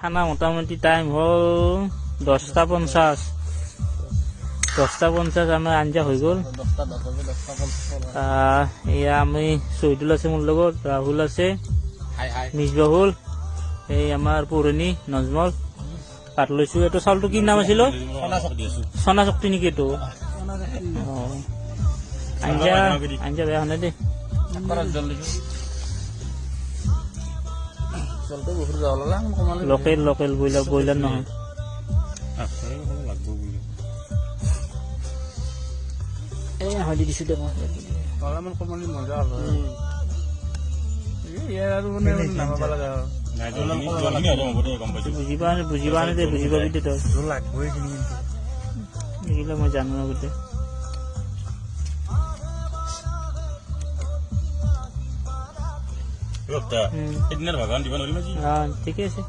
খানা মোটামুটি টাইম হল 10:50 আমাৰ আঞ্জা হৈ গ'ল। এয়া আমি শহীদুল আছে, মোৰ লগত ৰাহুল আছে, মিছবাহুল, এই আমাৰ পুৰণি নজমল পাত লৈছো। এইটো চাউলটো কি নাম আছিল? চনা শক্তি নেকি এইটো? আঞ্জা বেয়া হোৱা নাই দেই। লোকেল ব্ৰইলাৰ নহয়। হালধি দিছো দে বুজি পোৱা নাই দে, বুজি পাবি দে তই। এইগিলা মই জানো আগতে। ঠিকে আছে।